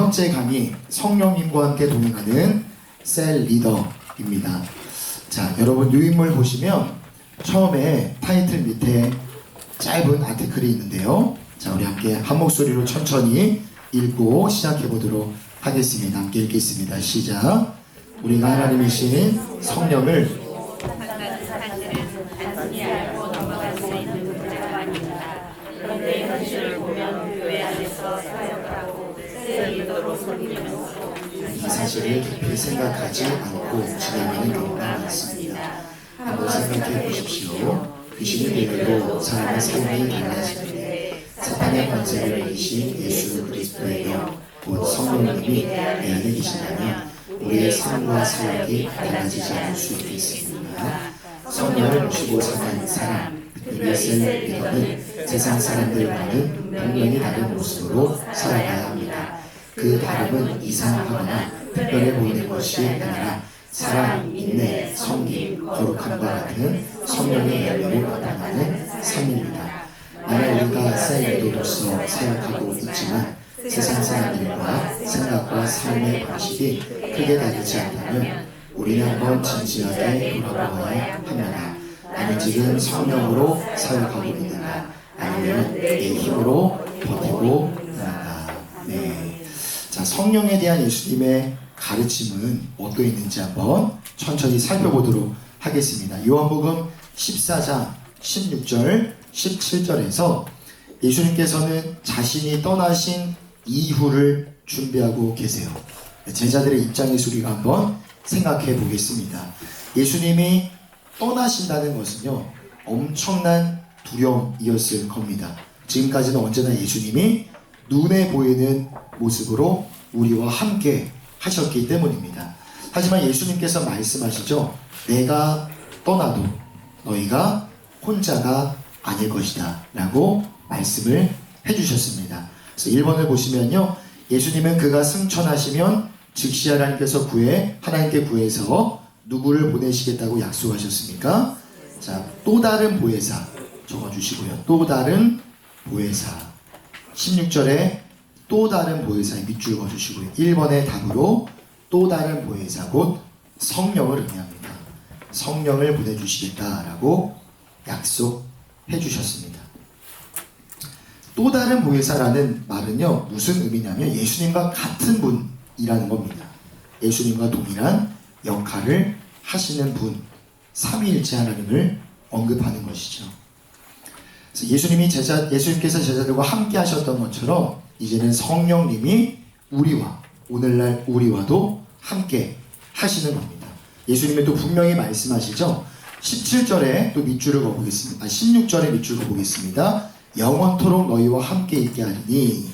번째 강의 성령님과 함께 동행하는 셀 리더입니다. 자, 여러분 유인물 보시면 처음에 타이틀 밑에 짧은 아티클이 있는데요. 자, 우리 함께 한 목소리로 천천히 읽고 시작해 보도록 하겠습니다. 함께 읽겠습니다. 시작. 우리가 하나님이신 성령을 그런데 현실을 보면 교회 안에서 사역하고 셀 리더로 섬기면서 이 사실을 깊이 생각하지 않고 진행하는 경우가 많습니다. 한번 생각해 보십시오. 귀신이 되어도 사람의 삶이 달라지는데 사탄의 권세를 이기신 예수 그리스도의 영, 곧 성령님이 내 안에 계신다면 우리의 삶과 사역이 달라지지 않을 수 있습니다. 성령을 모시고 사는 사람, 특별히 셀 리더는 세상 사람들과는 분명히 다른 모습으로 살아가야 합니다. 그 다름은 이상하거나 특별해 보이는 것이 아니라 사랑, 인내, 섬김, 거룩함과 같은 성령의 열매를 나타나는 삶입니다. 만약 우리가 셀 리더로서 생각하고 있지만 세상 사람들과 생각과 삶의 방식이 크게 다르지 않다면 우리는 한번 진지하게 돌아보아야 합니다. 나는 지금 성령으로 사역하고 있는가? 아니면 내 힘으로 버티고 있는가? 네. 자, 성령에 대한 예수님의 가르침은 어떠 있는지 한번 천천히 살펴보도록 하겠습니다. 요한복음 14장 16절 17절에서 예수님께서는 자신이 떠나신 이후를 준비하고 계세요. 제자들의 입장에서 우리가 한번 생각해 보겠습니다. 예수님이 떠나신다는 것은요, 엄청난 두려움이었을 겁니다. 지금까지는 언제나 예수님이 눈에 보이는 모습으로 우리와 함께 하셨기 때문입니다. 하지만 예수님께서 말씀하시죠. 내가 떠나도 너희가 혼자가 아닐 것이다 라고 말씀을 해주셨습니다. 그래서 1번을 보시면요, 예수님은 그가 승천하시면 즉시 하나님께 구해서 누구를 보내시겠다고 약속하셨습니까? 자, 또 다른 보혜사 적어주시고요. 또 다른 보혜사. 16절에 또 다른 보혜사의 밑줄 그어주시고요. 1번의 답으로 또 다른 보혜사 곧 성령을 의미합니다. 성령을 보내주시겠다라고 약속해 주셨습니다. 또 다른 보혜사라는 말은요, 무슨 의미냐면 예수님과 같은 분이라는 겁니다. 예수님과 동일한 역할을 하시는 분, 삼위일체 하나님을 언급하는 것이죠. 그래서 예수님께서 제자들과 함께 하셨던 것처럼 이제는 성령님이 오늘날 우리와도 함께 하시는 겁니다. 예수님은 또 분명히 말씀하시죠. 17절에 또 밑줄을 그어보겠습니다. 16절에 밑줄을 그어보겠습니다. 영원토록 너희와 함께 있게 하리니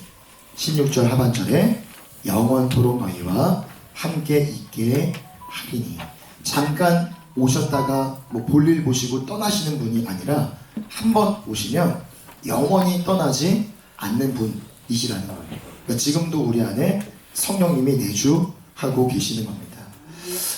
16절 하반절에 영원토록 너희와 함께 있게 하리니 잠깐 오셨다가 볼일 보시고 떠나시는 분이 아니라 한번 오시면 영원히 떠나지 않는 분이시라는 거예요. 그러니까 지금도 우리 안에 성령님이 내주하고 계시는 겁니다.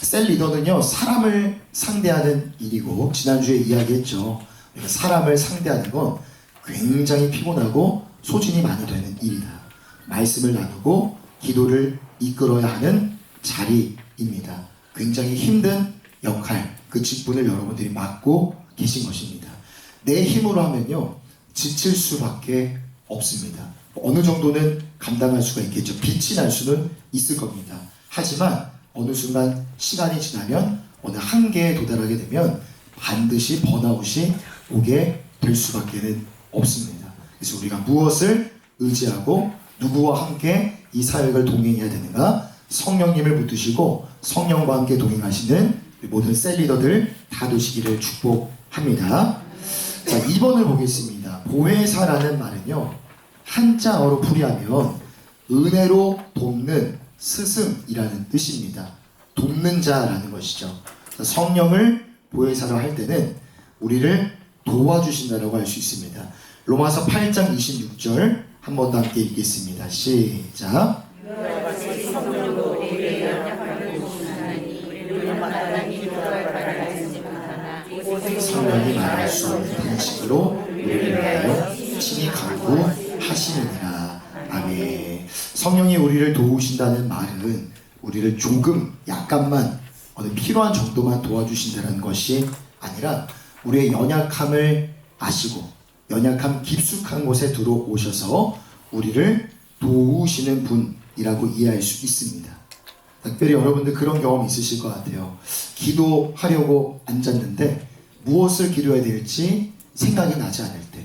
셀 리더는요, 사람을 상대하는 일이고 지난주에 이야기했죠. 사람을 상대하는 건 굉장히 피곤하고 소진이 많이 되는 일이다. 말씀을 나누고 기도를 이끌어야 하는 자리입니다. 굉장히 힘든 역할, 그 직분을 여러분들이 맡고 계신 것입니다. 내 힘으로 하면요, 지칠 수밖에 없습니다. 어느 정도는 감당할 수가 있겠죠. 빛이 날 수는 있을 겁니다. 하지만 어느 순간 시간이 지나면 어느 한계에 도달하게 되면 반드시 번아웃이 오게 될 수밖에 없습니다. 그래서 우리가 무엇을 의지하고 누구와 함께 이 사역을 동행해야 되는가? 성령님을 붙드시고 성령과 함께 동행하시는 모든 셀 리더들 다 되시기를 축복합니다. 자, 2번을 보겠습니다. 보혜사라는 말은요, 한자어로 풀이하면 은혜로 돕는 스승이라는 뜻입니다. 돕는 자라는 것이죠. 성령을 보혜사로 할 때는 우리를 도와주신다라고 할 수 있습니다. 로마서 8장 26절 한 번 더 함께 읽겠습니다. 시작. 성령이 말할 수 없는 방식으로 우리를 위하여 친히 강구하시느니라. 아멘. 성령이 우리를 도우신다는 말은 우리를 조금 약간만 어느 필요한 정도만 도와주신다는 것이 아니라 우리의 연약함을 아시고 연약함 깊숙한 곳에 들어오셔서 우리를 도우시는 분이라고 이해할 수 있습니다. 특별히 여러분들 그런 경험 있으실 것 같아요. 기도하려고 앉았는데 무엇을 기도해야 될지 생각이 나지 않을 때,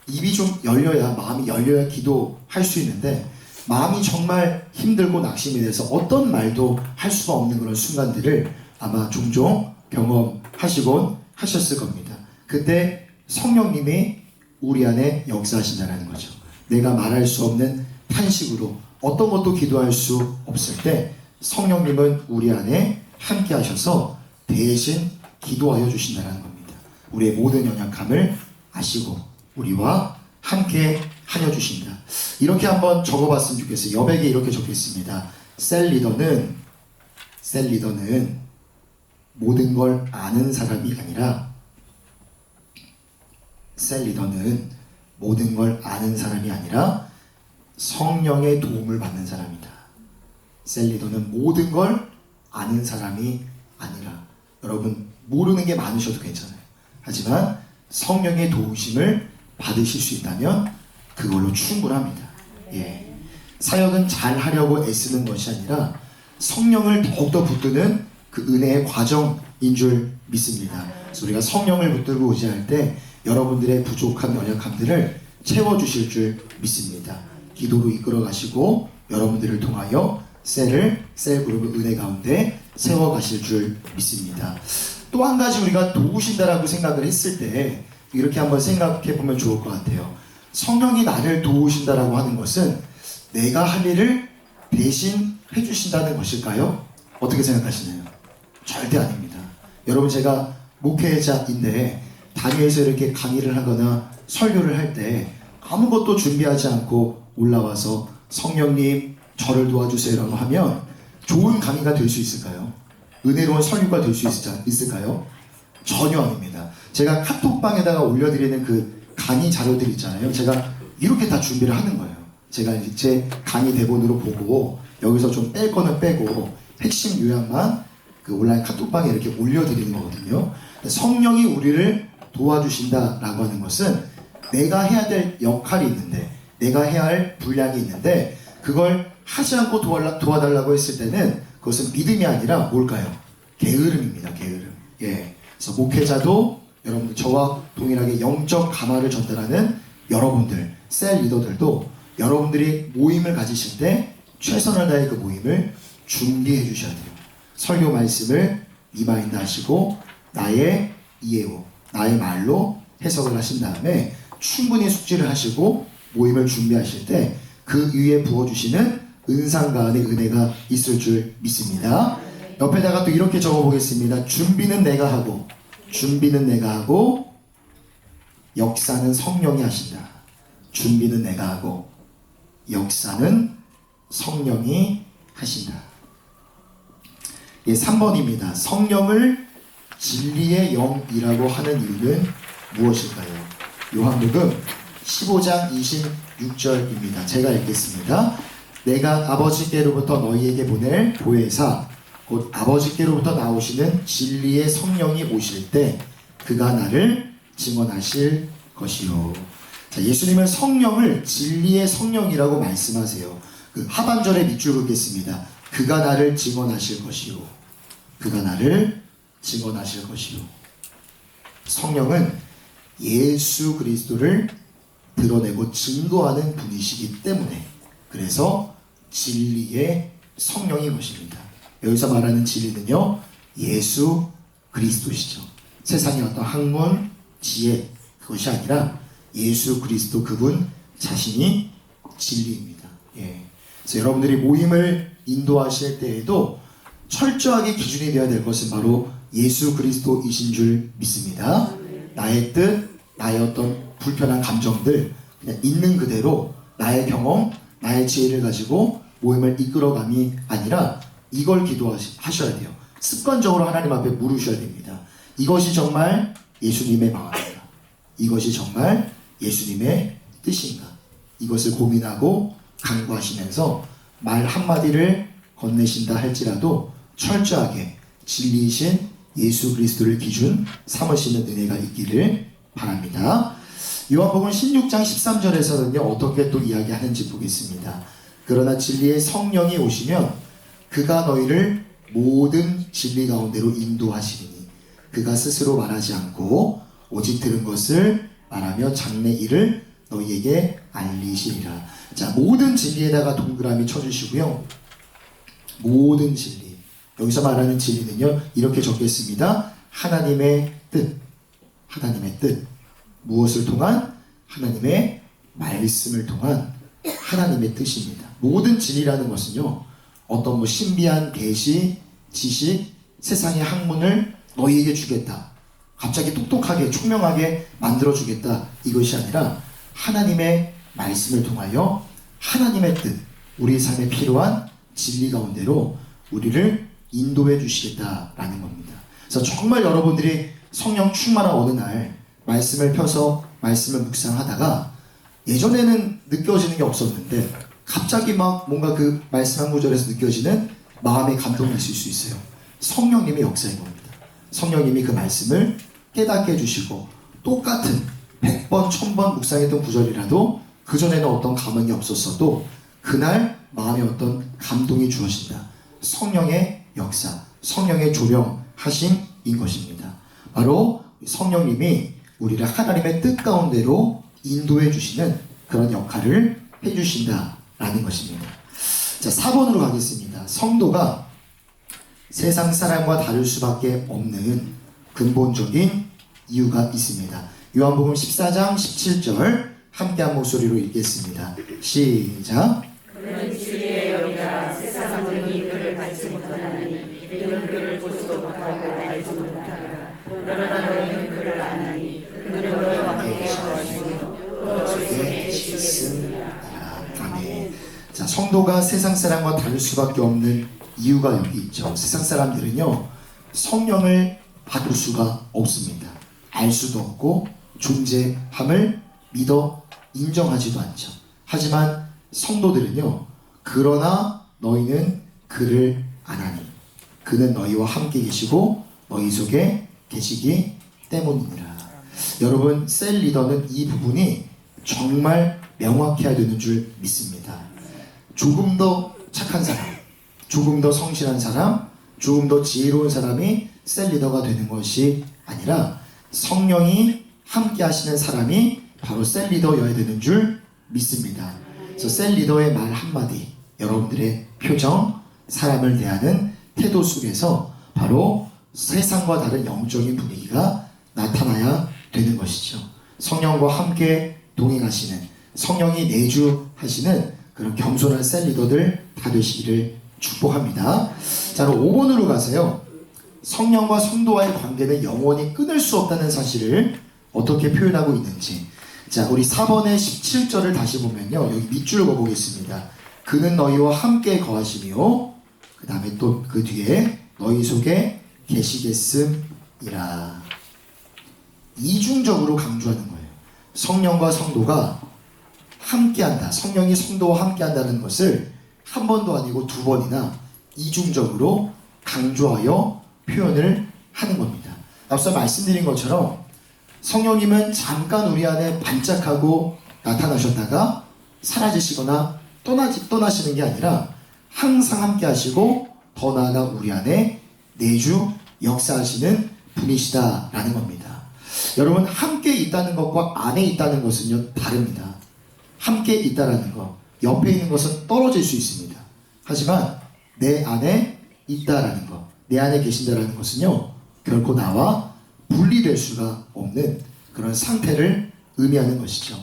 입이 좀 열려야, 마음이 열려야 기도할 수 있는데 마음이 정말 힘들고 낙심이 돼서 어떤 말도 할 수가 없는 그런 순간들을 아마 종종 경험하시곤 하셨을 겁니다. 그때 성령님이 우리 안에 역사하신다는 거죠. 내가 말할 수 없는 탄식으로 어떤 것도 기도할 수 없을 때 성령님은 우리 안에 함께 하셔서 대신 기도하여 주신다는 겁니다. 우리의 모든 연약함을 아시고 우리와 함께 하여 주신다. 이렇게 한번 적어봤으면 좋겠어요. 여백에 이렇게 적겠습니다. 셀 리더는 모든 걸 아는 사람이 아니라 셀 리더는 모든 걸 아는 사람이 아니라 성령의 도움을 받는 사람이다. 셀 리더는 모든 걸 아는 사람이 아니라, 여러분 모르는 게 많으셔도 괜찮아요. 하지만 성령의 도우심을 받으실 수 있다면 그걸로 충분합니다. 예. 사역은 잘 하려고 애쓰는 것이 아니라 성령을 더욱더 붙드는 그 은혜의 과정인 줄 믿습니다. 그래서 우리가 성령을 붙들고 의지할 때 여러분들의 부족한 연약함들을 채워주실 줄 믿습니다. 기도로 이끌어 가시고 여러분들을 통하여 셀그룹의 은혜 가운데 세워가실 줄 믿습니다. 또 한 가지 우리가 도우신다라고 생각을 했을 때 이렇게 한번 생각해 보면 좋을 것 같아요. 성령이 나를 도우신다라고 하는 것은 내가 할 일을 대신 해주신다는 것일까요? 어떻게 생각하시나요? 절대 아닙니다. 여러분, 제가 목회자인데 단위에서 이렇게 강의를 하거나 설교를 할 때 아무것도 준비하지 않고 올라와서 성령님 저를 도와주세요라고 하면 좋은 강의가 될 수 있을까요? 은혜로운 설교가 될 수 있을까요? 전혀 아닙니다. 제가 카톡방에다가 올려드리는 그 강의 자료들 있잖아요. 제가 이렇게 다 준비를 하는 거예요. 제가 이제 제 강의 대본으로 보고 여기서 좀 뺄 거는 빼고 핵심 요약만 그 온라인 카톡방에 이렇게 올려드리는 거거든요. 성령이 우리를 도와주신다라고 하는 것은 내가 해야 될 역할이 있는데, 내가 해야 할 분량이 있는데 그걸 하지 않고 도와달라고 했을 때는 그것은 믿음이 아니라 뭘까요? 게으름입니다. 게으름. 예. 그래서 목회자도 여러분들, 저와 동일하게 영적 감화를 전달하는 여러분들, 셀 리더들도 여러분들이 모임을 가지실 때 최선을 다해 그 모임을 준비해 주셔야 돼요. 설교 말씀을 리마인드 하시고 나의 이해로, 나의 말로 해석을 하신 다음에 충분히 숙지를 하시고 모임을 준비하실 때 그 위에 부어주시는 은상가은의 은혜가 있을 줄 믿습니다. 옆에다가 또 이렇게 적어보겠습니다. 준비는 내가 하고 역사는 성령이 하신다. 준비는 내가 하고 역사는 성령이 하신다. 예, 3번입니다. 성령을 진리의 영이라고 하는 이유는 무엇일까요? 요한복음 15장 26절입니다. 제가 읽겠습니다. 내가 아버지께로부터 너희에게 보낼 보혜사 곧 아버지께로부터 나오시는 진리의 성령이 오실 때 그가 나를 증언하실 것이요. 자, 예수님은 성령을 진리의 성령이라고 말씀하세요. 그 하반절에 밑줄 긋겠습니다. 그가 나를 증언하실 것이요. 그가 나를 증언하실 것이요. 성령은 예수 그리스도를 드러내고 증거하는 분이시기 때문에, 그래서 진리의 성령인 것입니다. 여기서 말하는 진리는요, 예수 그리스도시죠. 세상의 어떤 학문, 지혜, 그것이 아니라 예수 그리스도 그분 자신이 진리입니다. 예. 그래서 여러분들이 모임을 인도하실 때에도 철저하게 기준이 되어야 될 것은 바로 예수 그리스도이신 줄 믿습니다. 나의 뜻, 나의 어떤 불편한 감정들 그냥 있는 그대로 나의 경험, 나의 지혜를 가지고 모임을 이끌어감이 아니라 이걸 기도하셔야 돼요. 습관적으로 하나님 앞에 물으셔야 됩니다. 이것이 정말 예수님의 마음인가? 이것이 정말 예수님의 뜻인가? 이것을 고민하고 강구하시면서 말 한마디를 건네신다 할지라도 철저하게 진리이신 예수 그리스도를 기준 삼으시는 은혜가 있기를 바랍니다. 요한복음 16장 13절에서는요 어떻게 또 이야기하는지 보겠습니다. 그러나 진리의 성령이 오시면 그가 너희를 모든 진리 가운데로 인도하시리니 그가 스스로 말하지 않고 오직 들은 것을 말하며 장래 일을 너희에게 알리시리라. 자, 모든 진리에다가 동그라미 쳐주시고요. 모든 진리. 여기서 말하는 진리는요 이렇게 적겠습니다. 하나님의 뜻. 하나님의 뜻. 무엇을 통한? 하나님의 말씀을 통한 하나님의 뜻입니다. 모든 진리라는 것은요 어떤 뭐 신비한 계시, 지식, 세상의 학문을 너희에게 주겠다, 갑자기 똑똑하게 총명하게 만들어주겠다, 이것이 아니라 하나님의 말씀을 통하여 하나님의 뜻, 우리 삶에 필요한 진리 가운데로 우리를 인도해 주시겠다라는 겁니다. 그래서 정말 여러분들이 성령 충만한 어느 날 말씀을 펴서 말씀을 묵상하다가 예전에는 느껴지는 게 없었는데 갑자기 막 뭔가 그 말씀 한 구절에서 느껴지는 마음의 감동이 있을 수 있어요. 성령님의 역사인 겁니다. 성령님이 그 말씀을 깨닫게 해주시고 똑같은 100번, 1000번 묵상했던 구절이라도 그전에는 어떤 감흥이 없었어도 그날 마음에 어떤 감동이 주어진다. 성령의 역사, 성령의 조명하심인 것입니다. 바로 성령님이 우리를 하나님의 뜻 가운데로 인도해 주시는 그런 역할을 해주신다라는 것입니다. 자, 4번으로 가겠습니다. 성도가 세상 사람과 다를 수밖에 없는 근본적인 이유가 있습니다. 요한복음 14장 17절 함께 한 목소리로 읽겠습니다. 시작. 그는 주의 영이라 세상 사람이 그를 받지 못하나니 이는 그를 보지도 못하고 알지 못하라. 그러나 너희는 그를 아나니 그는 너희와 함께 거하시며 너희 속에 계시겠습니다. 아멘. 자, 성도가 세상 사람과 다를 수밖에 없는 이유가 여기 있죠. 세상 사람들은요 성령을 받을 수가 없습니다. 알 수도 없고 존재함을 믿어 인정하지도 않죠. 하지만 성도들은요 그러나 너희는 그를 아나니 그는 너희와 함께 계시고 너희 속에 계시기 때문이니라. 여러분, 셀 리더는 이 부분이 정말 명확해야 되는 줄 믿습니다. 조금 더 착한 사람, 조금 더 성실한 사람, 조금 더 지혜로운 사람이 셀 리더가 되는 것이 아니라 성령이 함께 하시는 사람이 바로 셀 리더여야 되는 줄 믿습니다. 그래서 셀 리더의 말 한마디, 여러분들의 표정, 사람을 대하는 태도 속에서 바로 세상과 다른 영적인 분위기가 나타나야 되는 것이죠. 성령과 함께 동행하시는, 성령이 내주하시는 그런 겸손한 셀 리더들 다 되시기를 축복합니다. 자, 그럼 5번으로 가세요. 성령과 성도와의 관계는 영원히 끊을 수 없다는 사실을 어떻게 표현하고 있는지. 자, 우리 4번의 17절을 다시 보면요, 여기 밑줄을 그어보겠습니다. 그는 너희와 함께 거하시며 그 다음에 또 그 뒤에 너희 속에 계시겠음이라. 이중적으로 강조하는 거예요. 성령과 성도가 함께한다, 성령이 성도와 함께한다는 것을 한 번도 아니고 두 번이나 이중적으로 강조하여 표현을 하는 겁니다. 앞서 말씀드린 것처럼 성령님은 잠깐 우리 안에 반짝하고 나타나셨다가 사라지시거나 떠나시는 게 아니라 항상 함께 하시고 더 나아가 우리 안에 내주 역사하시는 분이시다라는 겁니다. 여러분, 함께 있다는 것과 안에 있다는 것은요 다릅니다. 함께 있다라는 것, 옆에 있는 것은 떨어질 수 있습니다. 하지만 내 안에 있다라는 것, 내 안에 계신다라는 것은요 결코 나와 분리될 수가 없는 그런 상태를 의미하는 것이죠.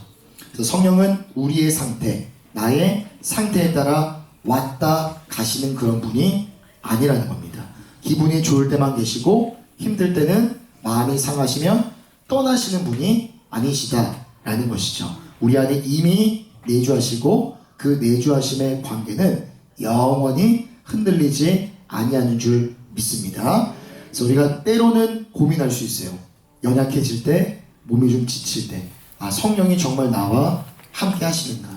그래서 성령은 우리의 상태, 나의 상태에 따라 왔다 가시는 그런 분이 아니라는 겁니다. 기분이 좋을 때만 계시고 힘들 때는 마음이 상하시면 떠나시는 분이 아니시다라는 것이죠. 우리 안에 이미 내주하시고 그 내주하심의 관계는 영원히 흔들리지 아니하는 줄 믿습니다. 그래서 우리가 때로는 고민할 수 있어요. 연약해질 때, 몸이 좀 지칠 때, 아, 성령이 정말 나와 함께 하시는가?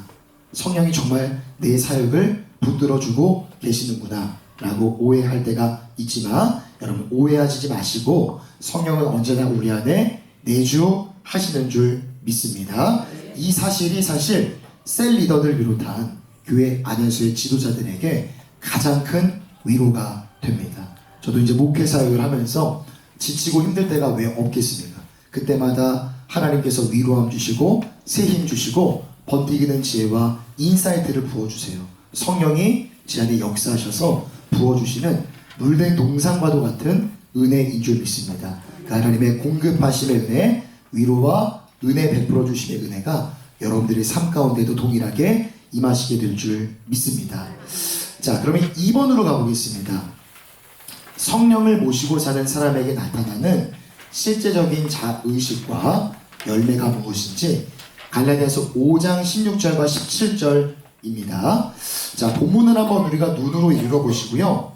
성령이 정말 내 사역을 붙들어주고 계시는구나 라고 오해할 때가 있지만 여러분 오해하지 마시고 성령은 언제나 우리 안에 내주하시는 줄 믿습니다. 이 사실이 사실 셀 리더들 비롯한 교회 안에서의 지도자들에게 가장 큰 위로가 됩니다. 저도 이제 목회 사역을 하면서 지치고 힘들 때가 왜 없겠습니까? 그때마다 하나님께서 위로함 주시고 새 힘 주시고 버티기는 지혜와 인사이트를 부어주세요. 성령이 제 안에 역사하셔서 부어주시는 물된 동산과도 같은 은혜인 줄 믿습니다. 그 하나님의 공급하심의 은혜, 위로와 은혜 베풀어 주심의 은혜가 여러분들의 삶 가운데도 동일하게 임하시게 될 줄 믿습니다. 자, 그러면 2번으로 가보겠습니다. 성령을 모시고 사는 사람에게 나타나는 실제적인 자의식과 열매가 무엇인지 갈라디아서 5장 16절과 17절입니다. 자, 본문을 한번 우리가 눈으로 읽어보시고요.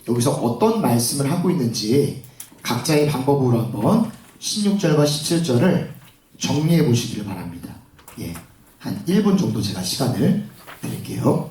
여기서 어떤 말씀을 하고 있는지 각자의 방법으로 한번 16절과 17절을 정리해 보시기를 바랍니다. 예, 한 1분 정도 제가 시간을 드릴게요.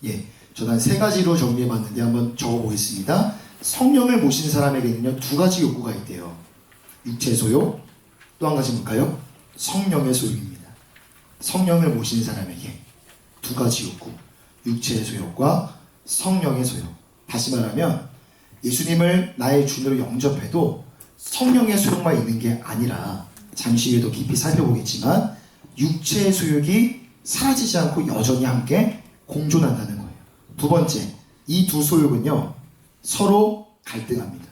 예, 저는 한 3가지로 정리해봤는데 한번 적어보겠습니다. 성령을 모신 사람에게는요 2가지 욕구가 있대요. 육체 소욕, 또 한 가지 뭘까요? 성령의 소욕입니다. 성령을 모신 사람에게 2가지 욕구, 육체의 소욕과 성령의 소욕. 다시 말하면 예수님을 나의 주님으로 영접해도 성령의 소욕만 있는 게 아니라 잠시 후에도 깊이 살펴보겠지만 육체의 소욕이 사라지지 않고 여전히 함께 공존한다는 거예요. 2번째, 이 2 소욕은요 서로 갈등합니다.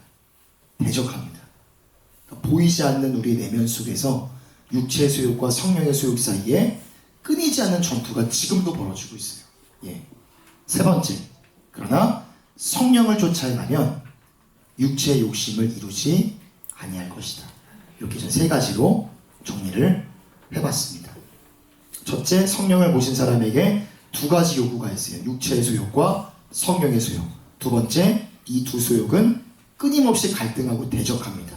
대적합니다. 그러니까 보이지 않는 우리 내면 속에서 육체의 소욕과 성령의 소욕 사이에 끊이지 않는 전투가 지금도 벌어지고 있어요. 예. 3번째, 그러나 성령을 쫓아 행하면 육체의 욕심을 이루지 아니할 것이다. 이렇게 전 3가지로 정리를 해봤습니다. 첫째, 성령을 모신 사람에게 2가지 요구가 있어요. 육체의 소욕과 성령의 소욕. 2번째, 이 2 소욕은 끊임없이 갈등하고 대적합니다.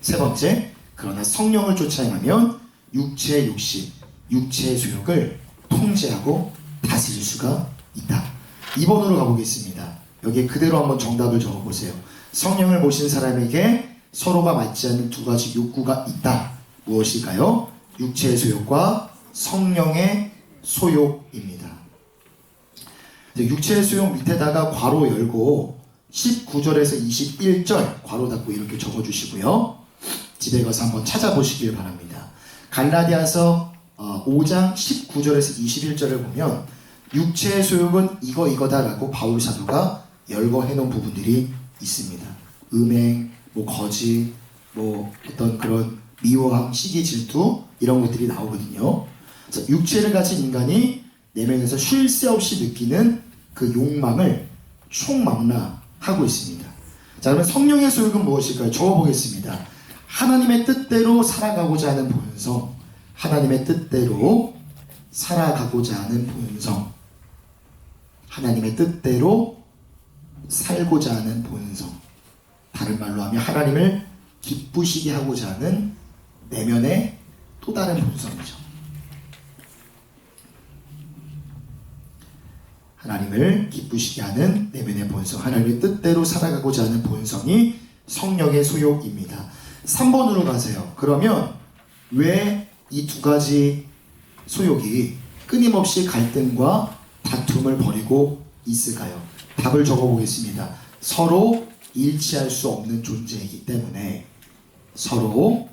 3번째, 그러나 성령을 쫓아 행하면 육체의 욕심, 육체의 소욕을 통제하고 다스릴 수가 있다. 2번으로 가보겠습니다. 여기에 그대로 한번 정답을 적어보세요. 성령을 모신 사람에게 서로가 맞지 않는 2가지 욕구가 있다. 무엇일까요? 육체의 소욕과 성령의 소욕입니다. 육체의 소욕 밑에다가 괄호 열고 19절에서 21절 괄호 닫고 이렇게 적어주시고요. 집에 가서 한번 찾아보시길 바랍니다. 갈라디아서 5장 19절에서 21절을 보면 육체의 소욕은 이거다라고 바울 사도가 열거해 놓은 부분들이 있습니다. 음행, 거짓, 어떤 그런 미워함, 시기, 질투 이런 것들이 나오거든요. 그래서 육체를 가진 인간이 내면에서 쉴 새 없이 느끼는 그 욕망을 총망라하고 있습니다. 자, 그러면 성령의 소욕은 무엇일까요? 적어보겠습니다. 하나님의 뜻대로 살아가고자 하는 본성, 하나님의 뜻대로 살아가고자 하는 본성, 하나님의 뜻대로 살고자 하는 본성, 다른 말로 하면 하나님을 기쁘시게 하고자 하는 내면의 또 다른 본성이죠. 하나님을 기쁘시게 하는 내면의 본성, 하나님의 뜻대로 살아가고자 하는 본성이 성령의 소욕입니다. 3번으로 가세요. 그러면 왜 이 2가지 소욕이 끊임없이 갈등과 다툼을 벌이고 있을까요? 답을 적어보겠습니다. 서로 일치할 수 없는 존재이기 때문에, 서로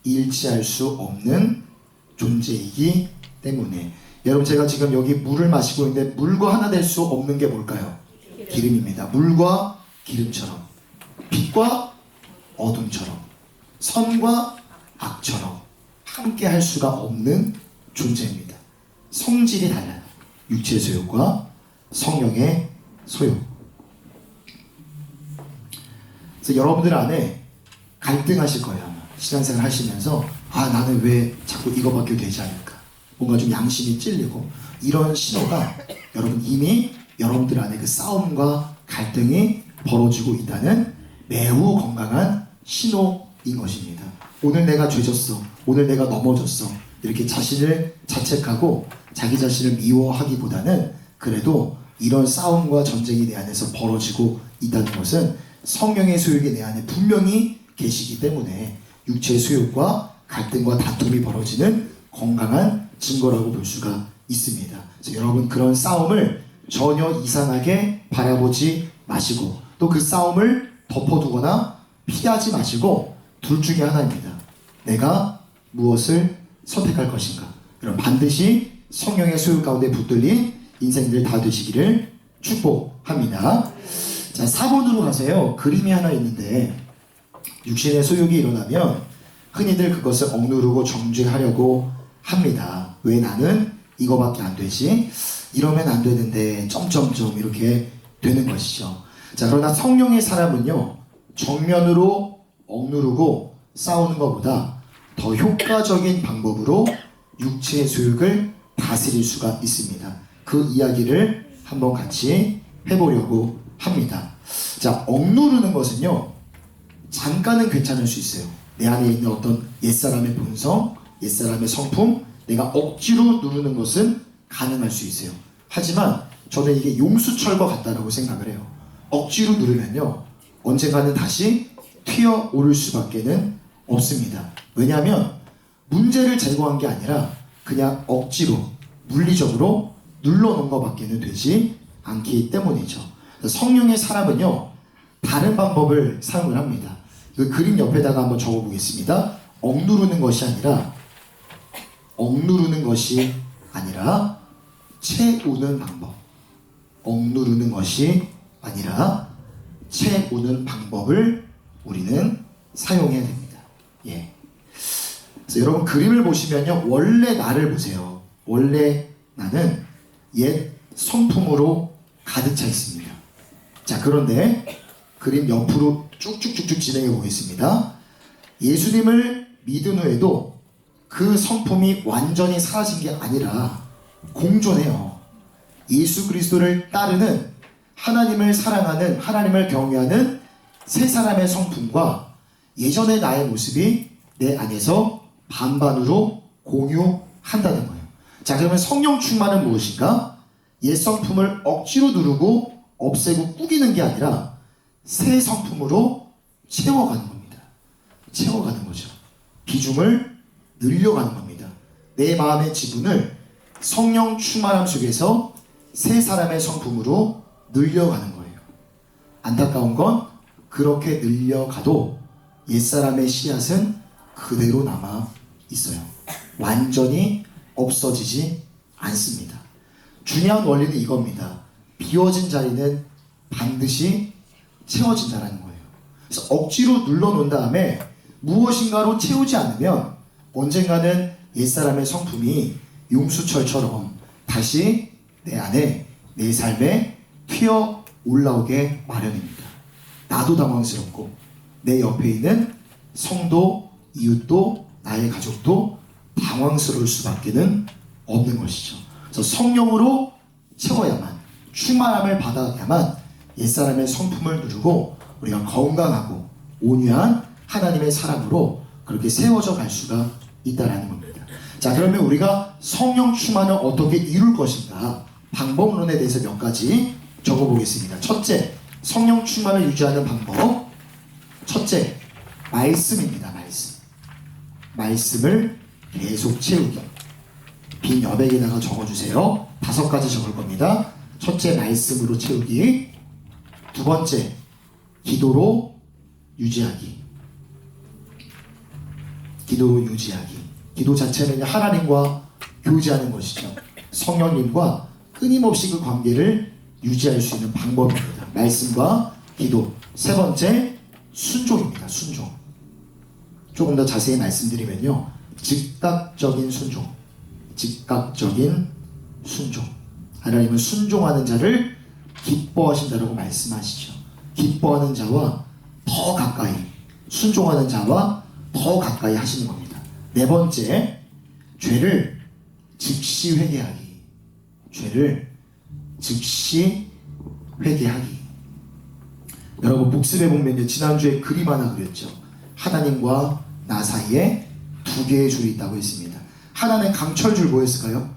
일치할 수 없는 존재이기 때문에. 여러분, 제가 지금 여기 물을 마시고 있는데 물과 하나 될 수 없는 게 뭘까요? 기름입니다. 물과 기름처럼 빛과 어둠처럼, 선과 악처럼 함께 할 수가 없는 존재입니다. 성질이 달라요. 육체의 소욕과 성령의 소욕. 그래서 여러분들 안에 갈등하실 거예요. 아마. 신앙생활 하시면서 나는 왜 자꾸 이거밖에 되지 않을까, 뭔가 좀 양심이 찔리고, 이런 신호가 여러분 이미 여러분들 안에 그 싸움과 갈등이 벌어지고 있다는 매우 건강한 신호인 것입니다. 오늘 내가 죄졌어, 오늘 내가 넘어졌어, 이렇게 자신을 자책하고 자기 자신을 미워하기보다는 그래도 이런 싸움과 전쟁이 내 안에서 벌어지고 있다는 것은 성령의 소욕이 내 안에 분명히 계시기 때문에 육체의 소욕과 갈등과 다툼이 벌어지는 건강한 증거라고 볼 수가 있습니다. 그래서 여러분, 그런 싸움을 전혀 이상하게 바라보지 마시고, 또 그 싸움을 덮어두거나 피하지 마시고, 둘 중에 하나입니다. 내가 무엇을 선택할 것인가. 그럼 반드시 성령의 소욕 가운데 붙들린 인생들 다 되시기를 축복합니다. 자, 4번으로 가세요. 그림이 하나 있는데, 육신의 소욕이 일어나면 흔히들 그것을 억누르고 정죄하려고 합니다. 왜 나는 이거밖에 안 되지? 이러면 안 되는데 점점점 이렇게 되는 것이죠. 자, 그러나 성령의 사람은요, 정면으로 억누르고 싸우는 것보다 더 효과적인 방법으로 육체의 소욕을 다스릴 수가 있습니다. 그 이야기를 한번 같이 해보려고 합니다. 자, 억누르는 것은요, 잠깐은 괜찮을 수 있어요. 내 안에 있는 어떤 옛사람의 본성, 옛사람의 성품, 내가 억지로 누르는 것은 가능할 수 있어요. 하지만 저는 이게 용수철과 같다라고 생각을 해요. 억지로 누르면요, 언젠가는 다시 튀어오를 수밖에는 없습니다. 왜냐하면 문제를 제거한 게 아니라 그냥 억지로 물리적으로 눌러놓은 것밖에는 되지 않기 때문이죠. 성령의 사람은요, 다른 방법을 사용을 합니다. 그 그림 옆에다가 한번 적어보겠습니다. 억누르는 것이 아니라 채우는 방법. 억누르는 것이 아니라 채우는 방법을 우리는 사용해야 됩니다. 예. 그래서 여러분, 그림을 보시면요, 원래 나를 보세요. 원래 나는 옛 성품으로 가득 차 있습니다. 자, 그런데 그림 옆으로 쭉쭉쭉쭉 진행해 보겠습니다. 예수님을 믿은 후에도 그 성품이 완전히 사라진 게 아니라 공존해요. 예수 그리스도를 따르는, 하나님을 사랑하는, 하나님을 경외하는 세 사람의 성품과 예전의 나의 모습이 내 안에서 반반으로 공유한다는 거예요. 자, 그러면 성령 충만은 무엇인가? 옛 성품을 억지로 누르고 없애고 꾸기는 게 아니라 새 성품으로 채워가는 겁니다. 채워가는 거죠. 비중을 늘려가는 겁니다. 내 마음의 지분을 성령 충만함 속에서 새 사람의 성품으로 늘려가는 거예요. 안타까운 건 그렇게 늘려가도 옛사람의 씨앗은 그대로 남아 있어요. 완전히 없어지지 않습니다. 중요한 원리는 이겁니다. 비워진 자리는 반드시 채워진다는 거예요. 그래서 억지로 눌러놓은 다음에 무엇인가로 채우지 않으면 언젠가는 옛사람의 성품이 용수철처럼 다시 내 안에, 내 삶에 튀어 올라오게 마련입니다. 나도 당황스럽고 내 옆에 있는 성도, 이웃도, 나의 가족도 당황스러울 수밖에는 없는 것이죠. 그래서 성령으로 채워야만, 충만함을 받아야만 옛사람의 성품을 누르고 우리가 건강하고 온유한 하나님의 사람으로 그렇게 세워져 갈 수가 있다는 겁니다. 자, 그러면 우리가 성령 충만을 어떻게 이룰 것인가, 방법론에 대해서 몇 가지 적어보겠습니다. 첫째, 성령 충만을 유지하는 방법. 첫째, 말씀입니다. 말씀을 계속 채우기. 빈 여백에다가 적어주세요. 5가지 적을 겁니다. 첫째, 말씀으로 채우기. 두 번째, 기도로 유지하기. 기도로 유지하기. 기도 자체는 하나님과 교제하는 것이죠. 성령님과 끊임없이 그 관계를 유지할 수 있는 방법입니다. 말씀과 기도. 세 번째, 순종입니다. 순종. 조금 더 자세히 말씀드리면요, 즉각적인 순종, 즉각적인 순종. 하나님은 순종하는 자를 기뻐하신다라고 말씀하시죠. 기뻐하는 자와 더 가까이, 순종하는 자와 더 가까이 하시는 겁니다. 네 번째, 죄를 즉시 회개하기. 죄를 즉시 회개하기. 여러분, 복습해 보면 지난주에 그림 하나 그렸죠. 하나님과 나 사이에 두 개의 줄이 있다고 했습니다. 하나는 강철줄, 뭐였을까요?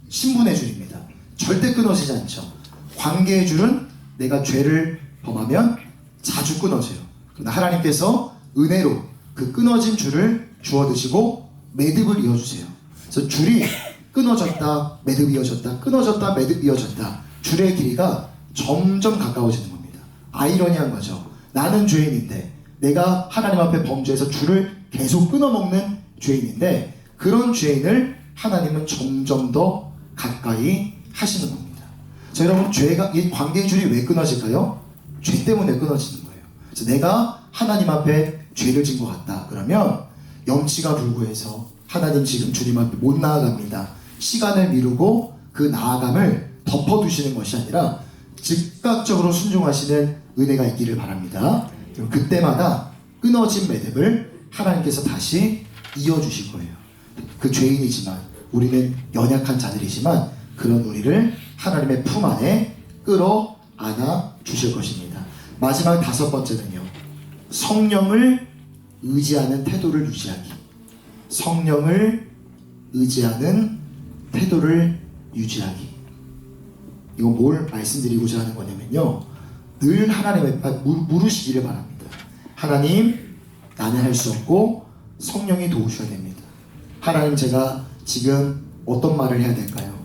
신분의 줄입니다. 절대 끊어지지 않죠. 관계의 줄은 내가 죄를 범하면 자주 끊어져요. 그러나 하나님께서 은혜로 그 끊어진 줄을 주워 드시고 매듭을 이어주세요. 그래서 줄이 끊어졌다, 매듭 이어졌다, 끊어졌다, 매듭 이어졌다. 줄의 길이가 점점 가까워지는 겁니다. 아이러니한 거죠. 나는 죄인인데, 내가 하나님 앞에 범죄해서 줄을 계속 끊어먹는 죄인인데, 그런 죄인을 하나님은 점점 더 가까이 하시는 겁니다. 자, 여러분, 죄가, 이 관계의 줄이 왜 끊어질까요? 죄 때문에 끊어지는 거예요. 그래서 내가 하나님 앞에 죄를 진 것 같다 그러면 염치가 불구해서 하나님 지금 주님 앞에 못 나아갑니다. 시간을 미루고 그 나아감을 덮어두시는 것이 아니라 즉각적으로 순종하시는 은혜가 있기를 바랍니다. 그리고 그때마다 끊어진 매듭을 하나님께서 다시 이어주실 거예요. 그 죄인이지만, 우리는 연약한 자들이지만 그런 우리를 하나님의 품 안에 끌어안아 주실 것입니다. 마지막 다섯 번째는요, 성령을 의지하는 태도를 유지하기. 성령을 의지하는 태도를 유지하기. 이거 뭘 말씀드리고자 하는 거냐면요, 늘 하나님의 물으시기를 바랍니다. 하나님, 나는 할 수 없고 성령이 도우셔야 됩니다. 하나님, 제가 지금 어떤 말을 해야 될까요?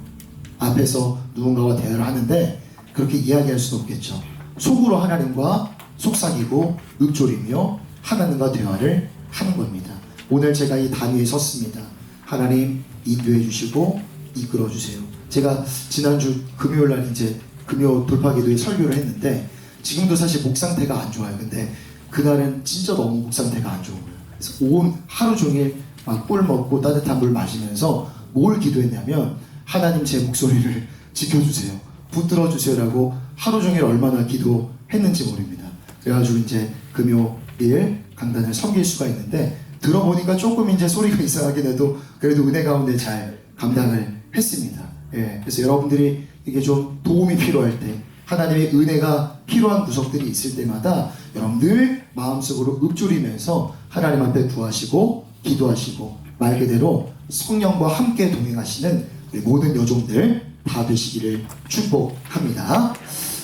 앞에서 누군가와 대화를 하는데 그렇게 이야기할 수는 없겠죠. 속으로 하나님과 속삭이고 읊조리며 하나님과 대화를 하는 겁니다. 오늘 제가 이 단위에 섰습니다. 하나님, 인도해 주시고 이끌어 주세요. 제가 지난주 금요일 날 이제 금요 돌파기도에 설교를 했는데, 지금도 사실 목 상태가 안 좋아요. 근데 그날은 진짜 너무 목 상태가 안 좋은 거예요. 그래서 온 하루 종일 막 꿀 먹고 따뜻한 물 마시면서 뭘 기도했냐면, 하나님, 제 목소리를 지켜주세요, 붙들어 주세요라고 하루 종일 얼마나 기도했는지 모릅니다. 그래가지고 이제 금요일 강단을 섬길 수가 있는데, 들어보니까 조금 이제 소리가 이상하긴 해도 그래도 은혜 가운데 잘 감당을 했습니다. 예, 그래서 여러분들이 이게 좀 도움이 필요할 때, 하나님의 은혜가 필요한 구석들이 있을 때마다 여러분 늘 마음속으로 읊조리면서 하나님 앞에 구하시고 기도하시고, 말 그대로 성령과 함께 동행하시는 우리 모든 여종들 다 되시기를 축복합니다.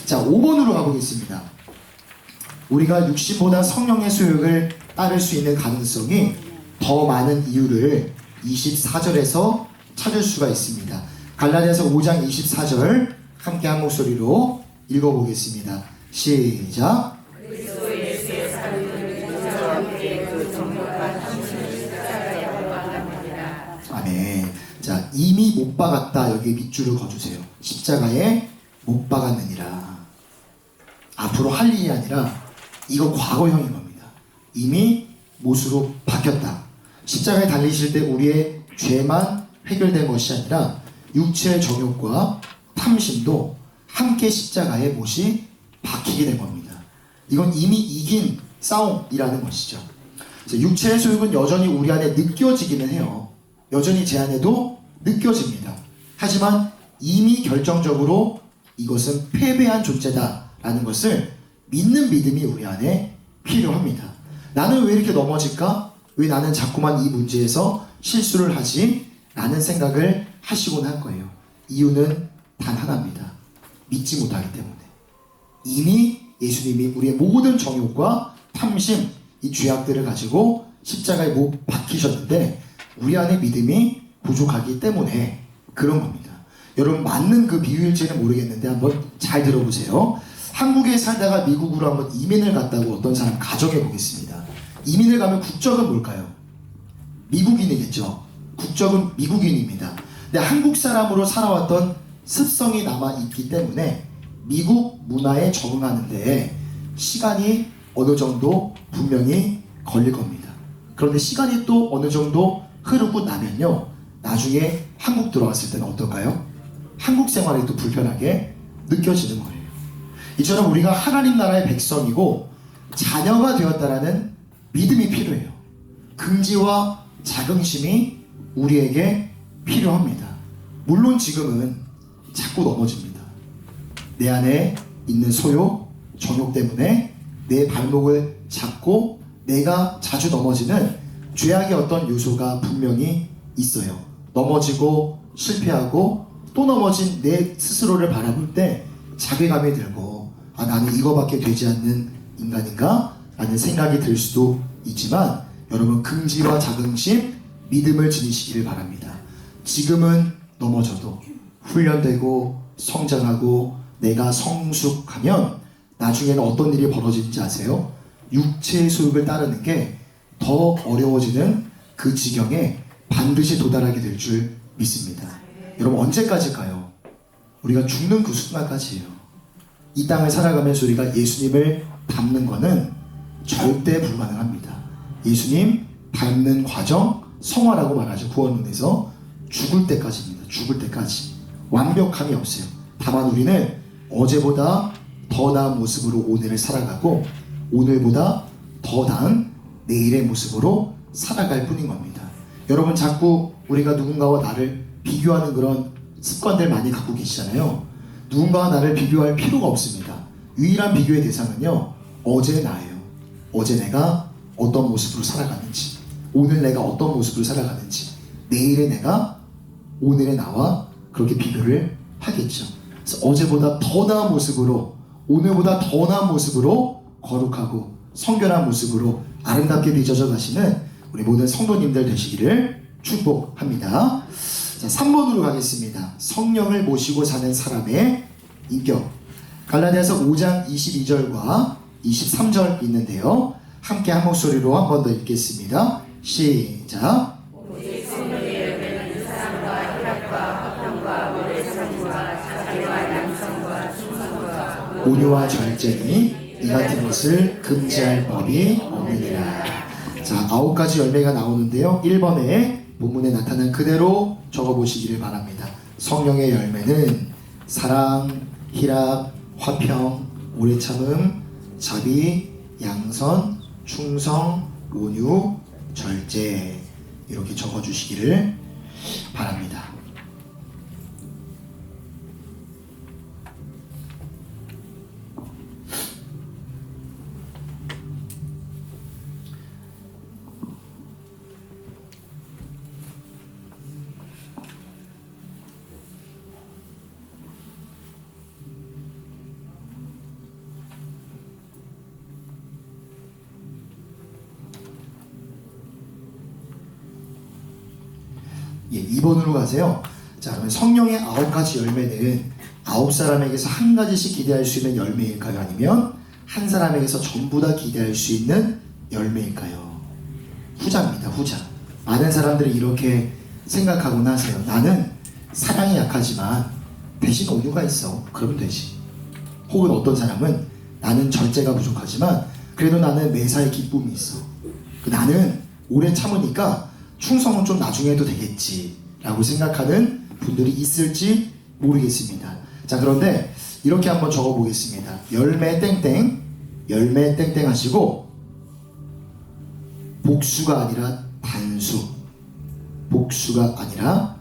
자, 5번으로 가보겠습니다. 우리가 육신보다 성령의 소욕을 따를 수 있는 가능성이 더 많은 이유를 24절에서 찾을 수가 있습니다. 갈라디아서 5장 24절 함께 한 목소리로 읽어보겠습니다. 시작. 아멘. 자, 이미 못 박았다, 여기 밑줄을 그어주세요. 십자가에 못 박았느니라. 앞으로 할 일이 아니라 이거 과거형인 겁니다. 이미 못으로 박혔다. 십자가에 달리실 때 우리의 죄만 해결된 것이 아니라 육체의 정욕과 탐심도 함께 십자가에 못이 박히게 된 겁니다. 이건 이미 이긴 싸움이라는 것이죠. 육체의 소욕은 여전히 우리 안에 느껴지기는 해요. 여전히 제 안에도 느껴집니다. 하지만 이미 결정적으로 이것은 패배한 존재다라는 것을 믿는 믿음이 우리 안에 필요합니다. 나는 왜 이렇게 넘어질까? 왜 나는 자꾸만 이 문제에서 실수를 하지? 라는 생각을 하시곤 할 거예요. 이유는 단 하나입니다. 믿지 못하기 때문에. 이미 예수님이 우리의 모든 정욕과 탐심, 이 죄악들을 가지고 십자가에 못 박히셨는데 우리 안에 믿음이 부족하기 때문에 그런 겁니다. 여러분, 맞는 그 비유일지는 모르겠는데 한번 잘 들어보세요. 한국에 살다가 미국으로 한번 이민을 갔다고 어떤 사람 가정해 보겠습니다. 이민을 가면 국적은 뭘까요? 미국인이겠죠. 국적은 미국인입니다. 근데 한국 사람으로 살아왔던 습성이 남아 있기 때문에 미국 문화에 적응하는 데 시간이 어느 정도 분명히 걸릴 겁니다. 그런데 시간이 또 어느 정도 흐르고 나면요, 나중에 한국 들어왔을 때는 어떨까요? 한국 생활이 또 불편하게 느껴지는 거예요. 이처럼 우리가 하나님 나라의 백성이고 자녀가 되었다라는 믿음이 필요해요. 긍지와 자긍심이 우리에게 필요합니다. 물론 지금은 자꾸 넘어집니다. 내 안에 있는 소욕, 정욕 때문에 내 발목을 잡고 내가 자주 넘어지는 죄악의 어떤 요소가 분명히 있어요. 넘어지고 실패하고 또 넘어진 내 스스로를 바라볼 때 자괴감이 들고, 아, 나는 이거밖에 되지 않는 인간인가? 라는 생각이 들 수도 있지만, 여러분 긍지와 자긍심, 믿음을 지니시기를 바랍니다. 지금은 넘어져도 훈련되고 성장하고 내가 성숙하면 나중에는 어떤 일이 벌어지는지 아세요? 육체의 소욕을 따르는 게 더 어려워지는 그 지경에 반드시 도달하게 될 줄 믿습니다. 여러분 언제까지일까요? 우리가 죽는 그 순간까지예요. 이 땅을 살아가면서 우리가 예수님을 닮는 것은 절대 불가능합니다. 예수님 닮는 과정, 성화라고 말하죠. 구원론에서 죽을 때까지입니다. 죽을 때까지. 완벽함이 없어요. 다만 우리는 어제보다 더 나은 모습으로 오늘을 살아가고 오늘보다 더 나은 내일의 모습으로 살아갈 뿐인 겁니다. 여러분 자꾸 우리가 누군가와 나를 비교하는 그런 습관들 많이 갖고 계시잖아요. 누군가와 나를 비교할 필요가 없습니다. 유일한 비교의 대상은요, 어제의 나예요. 어제 내가 어떤 모습으로 살아가는지, 오늘 내가 어떤 모습으로 살아가는지, 내일의 내가 오늘의 나와 그렇게 비교를 하겠죠. 그래서 어제보다 더 나은 모습으로, 오늘보다 더 나은 모습으로 거룩하고 성결한 모습으로 아름답게 빚어져 가시는 우리 모든 성도님들 되시기를 축복합니다. 자, 3번으로 가겠습니다. 성령을 모시고 사는 사람의 인격. 갈라디아서 5장 22절과 23절 있는데요. 함께 한 목소리로 한 번 더 읽겠습니다. 시작. 오직 성령의 열매는 사랑과 희락과 화평과 오래참과 자비와 양성과 충성과 온유와 절제니 이 같은 것을 금지할 법이 없느니라. 자, 9가지 열매가 나오는데요. 1번에 본문에 나타난 그대로 적어보시기를 바랍니다. 성령의 열매는 사랑, 희락, 화평, 오래참음, 자비, 양선, 충성, 온유, 절제, 이렇게 적어주시기를 바랍니다. 예, 2번으로 가세요. 자, 그러면 성령의 9가지 열매는 9사람에게서 한 가지씩 기대할 수 있는 열매일까요? 아니면 한 사람에게서 전부 다 기대할 수 있는 열매일까요? 후자입니다. 후자. 많은 사람들이 이렇게 생각하곤 하세요. 나는 사랑이 약하지만 대신 온유가 있어. 그러면 되지. 혹은 어떤 사람은 나는 절제가 부족하지만 그래도 나는 매사에 기쁨이 있어. 나는 오래 참으니까 충성은 좀 나중에 해도 되겠지 라고 생각하는 분들이 있을지 모르겠습니다. 자, 그런데 이렇게 한번 적어 보겠습니다. 열매 땡땡, 열매 땡땡 하시고 복수가 아니라 단수, 복수가 아니라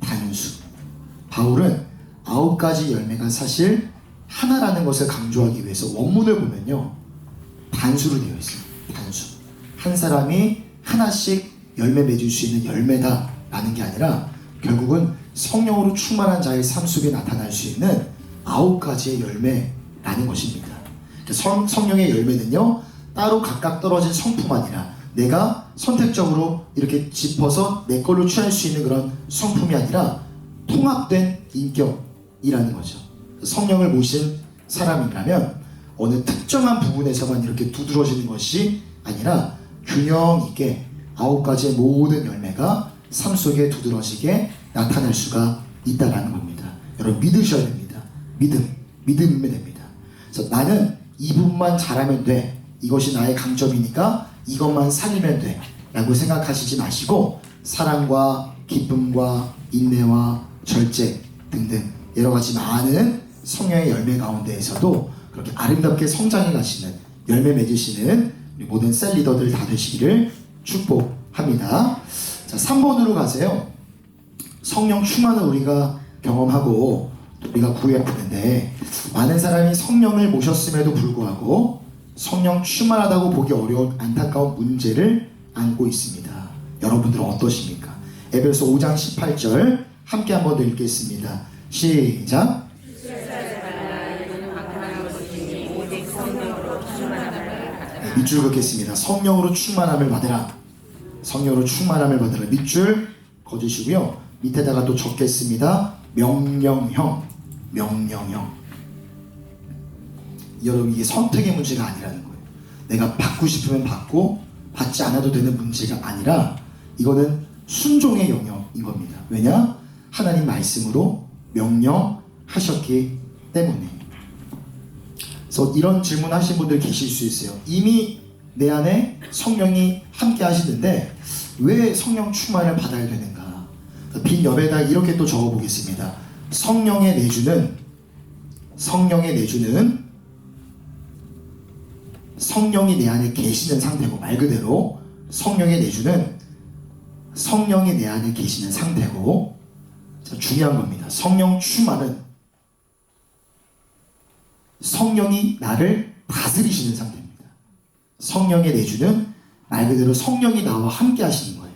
단수. 바울은 9가지 열매가 사실 하나라는 것을 강조하기 위해서 원문을 보면요, 단수로 되어 있어요. 단수. 한 사람이 하나씩 열매 맺을 수 있는 열매다라는 게 아니라 결국은 성령으로 충만한 자의 삶 속에 나타날 수 있는 9가지의 열매라는 것입니다. 성령의 열매는요, 따로 각각 떨어진 성품 아니라 내가 선택적으로 이렇게 짚어서 내 걸로 취할 수 있는 그런 성품이 아니라 통합된 인격이라는 거죠. 성령을 모신 사람이라면 어느 특정한 부분에서만 이렇게 두드러지는 것이 아니라 균형 있게 9가지의 모든 열매가 삶 속에 두드러지게 나타날 수가 있다라는 겁니다. 여러분 믿으셔야 됩니다. 믿음이면 됩니다. 그래서 나는 이 부분만 잘하면 돼. 이것이 나의 강점이니까 이것만 살리면 돼 라고 생각하시지 마시고 사랑과 기쁨과 인내와 절제 등등 여러가지 많은 성령의 열매 가운데에서도 그렇게 아름답게 성장해 가시는 열매 맺으시는 우리 모든 셀 리더들 다 되시기를 축복합니다. 자, 3번으로 가세요. 성령 충만을 우리가 경험하고 우리가 구해야 되는데 많은 사람이 성령을 모셨음에도 불구하고 성령 충만하다고 보기 어려운 안타까운 문제를 안고 있습니다. 여러분들은 어떠십니까? 에베소 5장 18절 함께 한번 더 읽겠습니다. 시작. 네, 밑줄 긋겠습니다. 성령으로 충만함을 받으라. 성령으로 충만함을 받으라. 밑줄 거주시고요. 밑에다가 또 적겠습니다. 명령형. 명령형. 여러분 이게 선택의 문제가 아니라는 거예요. 내가 받고 싶으면 받고 받지 않아도 되는 문제가 아니라 이거는 순종의 영역인 겁니다. 왜냐? 하나님 말씀으로 명령하셨기 때문에. 그래서 이런 질문 하신 분들 계실 수 있어요. 이미 내 안에 성령이 함께 하시는데 왜 성령 충만을 받아야 되는가? 빈 옆에다 이렇게 또 적어 보겠습니다. 성령의 내주는 성령이 내 안에 계시는 상태고, 말 그대로 성령의 내주는 성령이 내 안에 계시는 상태고, 자, 중요한 겁니다. 성령 충만은 성령이 나를 다스리시는 상태입니다. 성령의 내주는 말 그대로 성령이 나와 함께 하시는 거예요.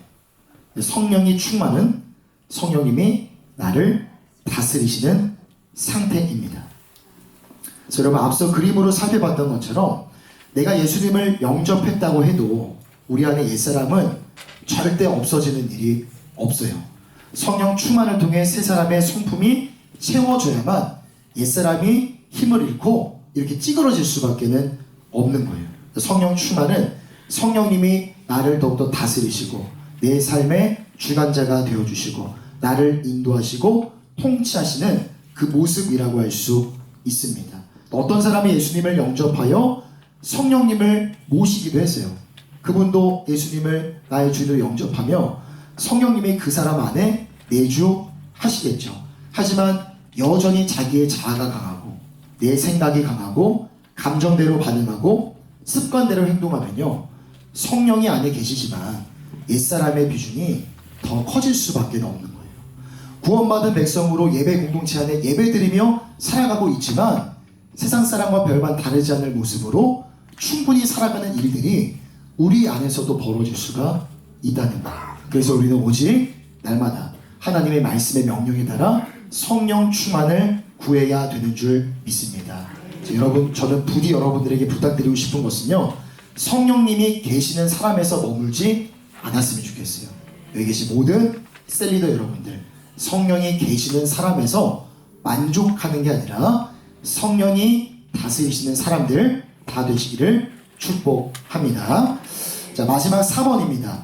성령이 충만은 성령님이 나를 다스리시는 상태입니다. 그래서 여러분 앞서 그림으로 살펴봤던 것처럼 내가 예수님을 영접했다고 해도 우리 안에 옛사람은 절대 없어지는 일이 없어요. 성령 충만을 통해 새 사람의 성품이 채워져야만 옛사람이 힘을 잃고 이렇게 찌그러질 수밖에 없는 거예요. 성령 충만은 성령님이 나를 더욱더 다스리시고 내 삶의 주관자가 되어주시고 나를 인도하시고 통치하시는 그 모습이라고 할 수 있습니다. 어떤 사람이 예수님을 영접하여 성령님을 모시기도 했어요. 그분도 예수님을 나의 주로 영접하며 성령님이 그 사람 안에 내주하시겠죠. 하지만 여전히 자기의 자아가 강하고 내 생각이 강하고 감정대로 반응하고 습관대로 행동하면요, 성령이 안에 계시지만 옛사람의 비중이 더 커질 수밖에 없는 거예요. 구원받은 백성으로 예배 공동체 안에 예배드리며 살아가고 있지만 세상 사람과 별반 다르지 않을 모습으로 충분히 살아가는 일들이 우리 안에서도 벌어질 수가 있다는 거예요. 그래서 우리는 오직 날마다 하나님의 말씀의 명령에 따라 성령 충만을 구해야 되는 줄 믿습니다. 여러분, 저는 부디 여러분들에게 부탁드리고 싶은 것은요, 성령님이 계시는 사람에서 머물지 않았으면 좋겠어요. 여기 계신 모든 셀리더 여러분들, 성령이 계시는 사람에서 만족하는 게 아니라 성령이 다스리시는 사람들 다 되시기를 축복합니다. 자, 마지막 4번입니다.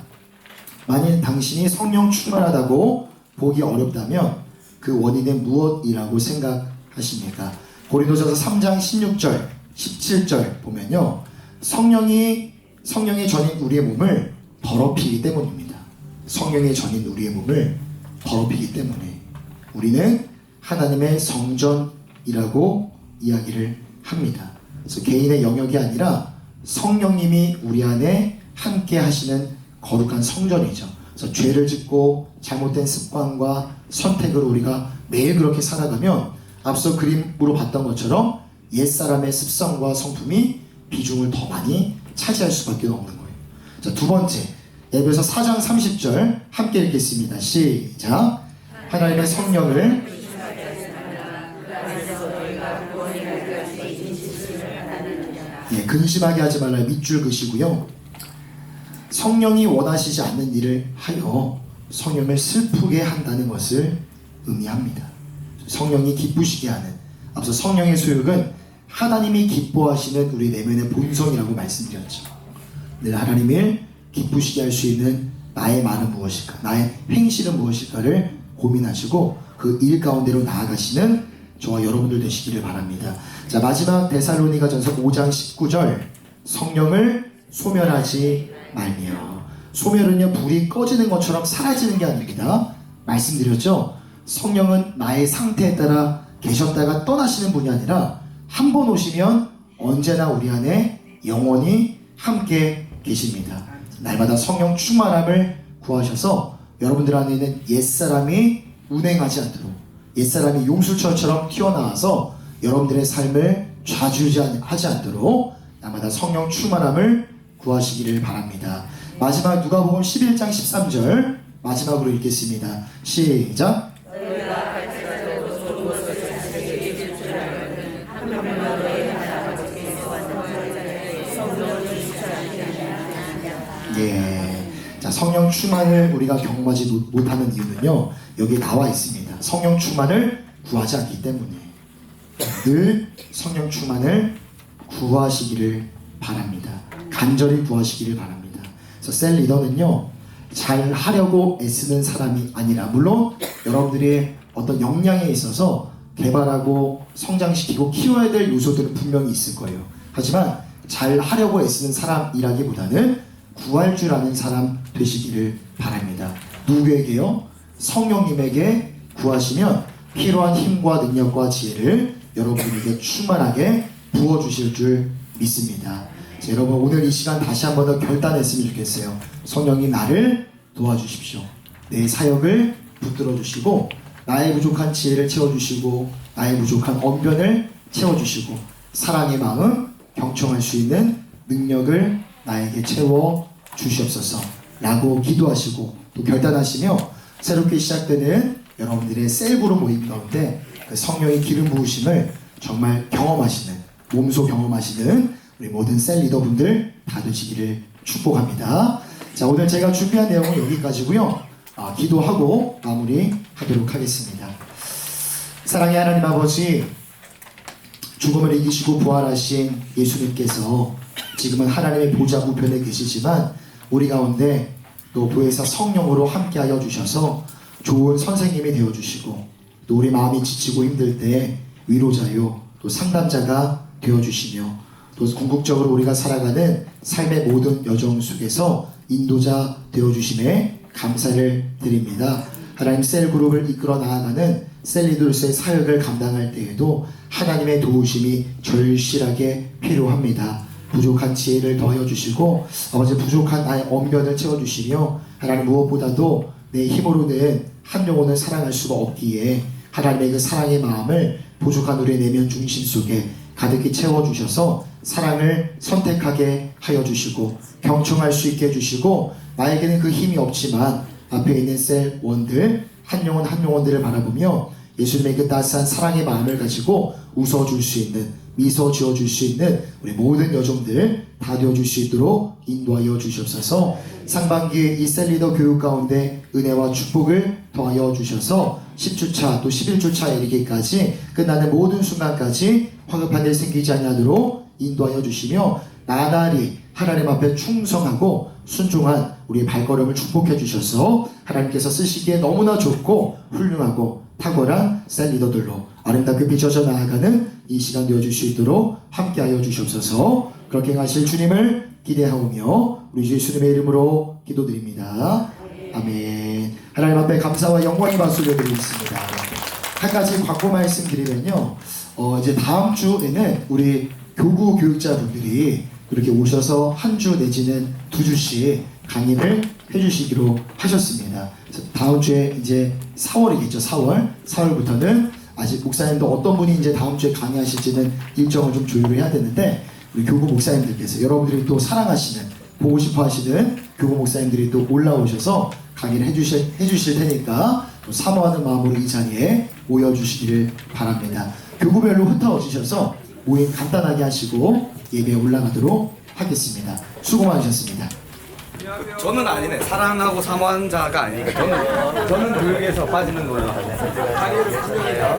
만일 당신이 성령 충만하다고 보기 어렵다면 그 원인은 무엇이라고 생각하십니까? 고린도전서 3장 16절, 17절 보면요, 성령이 전인 우리의 몸을 더럽히기 때문입니다. 성령이 전인 우리의 몸을 더럽히기 때문에 우리는 하나님의 성전이라고 이야기를 합니다. 그래서 개인의 영역이 아니라 성령님이 우리 안에 함께 하시는 거룩한 성전이죠. 그래서 죄를 짓고 잘못된 습관과 선택으로 우리가 매일 그렇게 살아가면 앞서 그림으로 봤던 것처럼 옛사람의 습성과 성품이 비중을 더 많이 차지할 수밖에 없는 거예요. 자, 두 번째, 에베소 4장 30절 함께 읽겠습니다. 시작. 하나님의 성령을 근심하게 하지 말라. 밑줄 그시고요. 성령이 원하시지 않는 일을 하여 성령을 슬프게 한다는 것을 의미합니다. 성령이 기쁘시게 하는, 앞서 성령의 소욕은 하나님이 기뻐하시는 우리 내면의 본성이라고 말씀드렸죠. 늘 하나님을 기쁘시게 할 수 있는 나의 말은 무엇일까, 나의 행실은 무엇일까를 고민하시고 그 일 가운데로 나아가시는 저와 여러분들 되시기를 바랍니다. 자, 마지막 데살로니가전서 5장 19절 성령을 소멸하지 말며. 소멸은요, 불이 꺼지는 것처럼 사라지는 게 아닙니다. 말씀드렸죠? 성령은 나의 상태에 따라 계셨다가 떠나시는 분이 아니라 한 번 오시면 언제나 우리 안에 영원히 함께 계십니다. 날마다 성령 충만함을 구하셔서 여러분들 안에 있는 옛사람이 운행하지 않도록, 옛사람이 용수철처럼 튀어나와서 여러분들의 삶을 좌지우지하지 않도록 날마다 성령 충만함을 구하시기를 바랍니다. 마지막 누가복음 11장 13절 마지막으로 읽겠습니다. 시작. 예. 자, 성령 충만을 우리가 경험하지 못하는 이유는요, 여기 나와 있습니다. 성령 충만을 구하지 않기 때문에. 늘 성령 충만을 구하시기를 바랍니다. 간절히 구하시기를 바랍니다. 그래서 셀 리더는요, 잘 하려고 애쓰는 사람이 아니라, 물론 여러분들의 어떤 역량에 있어서 개발하고 성장시키고 키워야 될 요소들은 분명히 있을 거예요. 하지만 잘 하려고 애쓰는 사람이라기보다는 구할 줄 아는 사람 되시기를 바랍니다. 누구에게요? 성령님에게 구하시면 필요한 힘과 능력과 지혜를 여러분에게 충만하게 부어주실 줄 믿습니다. 자, 여러분 오늘 이 시간 다시 한 번 더 결단했으면 좋겠어요. 성령님 나를 도와주십시오. 내 사역을 붙들어 주시고 나의 부족한 지혜를 채워주시고 나의 부족한 언변을 채워주시고 사랑의 마음 경청할 수 있는 능력을 나에게 채워 주시옵소서 라고 기도하시고 또 결단하시며 새롭게 시작되는 여러분들의 셀그룹 모임 가운데 그 성령의 기름 부으심을 정말 경험하시는, 몸소 경험하시는 우리 모든 셀 리더분들 다 되시기를 축복합니다. 자, 오늘 제가 준비한 내용은 여기까지고요. 기도하고 마무리하도록 하겠습니다. 사랑의 하나님 아버지, 죽음을 이기시고 부활하신 예수님께서 지금은 하나님의 보좌 우편에 계시지만 우리 가운데 또 보혜사 성령으로 함께하여 주셔서 좋은 선생님이 되어주시고 또 우리 마음이 지치고 힘들 때 위로자요 또 상담자가 되어주시며 또 궁극적으로 우리가 살아가는 삶의 모든 여정 속에서 인도자 되어주심에 감사를 드립니다. 하나님 셀그룹을 이끌어 나아가는 셀리더로서의 사역을 감당할 때에도 하나님의 도우심이 절실하게 필요합니다. 부족한 지혜를 더하여 주시고 아버지 부족한 나의 언변을 채워주시며 하나님 무엇보다도 내 힘으로 낸 한 영혼을 사랑할 수가 없기에 하나님의 그 사랑의 마음을 부족한 우리의 내면 중심 속에 가득히 채워주셔서 사랑을 선택하게 하여 주시고 경청할 수 있게 해주시고 나에게는 그 힘이 없지만 앞에 있는 셀원들 한 영혼 한 영혼들을 바라보며 예수님의 그 따스한 사랑의 마음을 가지고 웃어줄 수 있는 미소 지어줄 수 있는 우리 모든 여종들 다 되어줄 수 있도록 인도하여 주시옵소서. 상반기에 이 셀리더 교육 가운데 은혜와 축복을 더하여 주셔서 10주차 또 11주차에 이르기까지 끝나는 모든 순간까지 화급한 일 생기지 아니하도록 인도하여 주시며 나날이 하나님 앞에 충성하고 순종한 우리의 발걸음을 축복해 주셔서 하나님께서 쓰시기에 너무나 좋고 훌륭하고 탁월한 셀리더들로 아름답게 빚어져 나아가는 이 시간 되어줄 수 있도록 함께하여 주시옵소서. 그렇게 하실 주님을 기대하오며 우리 주 예수님의 이름으로 기도드립니다. 아멘. 하나님 앞에 감사와 영광의 박수 올려드리겠습니다. 한 가지 광고 말씀드리면요, 이제 다음 주에는 우리 교구 교육자분들이 이렇게 오셔서 한 주 내지는 2주씩 강의를 해주시기로 하셨습니다. 다음 주에 이제 4월이겠죠. 4월부터는 아직 목사님도 어떤 분이 이제 다음 주에 강의하실지는 일정을 좀 조율을 해야 되는데 우리 교구 목사님들께서 여러분들이 또 사랑하시는 보고 싶어 하시는 교구 목사님들이 또 올라오셔서 강의를 해주실 테니까 또 사모하는 마음으로 이 자리에 모여주시기를 바랍니다. 교구별로 흩어지셔서 모임 간단하게 하시고 예배에 올라가도록 하겠습니다. 수고 많으셨습니다. 저는 아니네. 사랑하고 사모하는 자가 아니니까 저는 교육에서 빠지는 걸로 하겠습니다.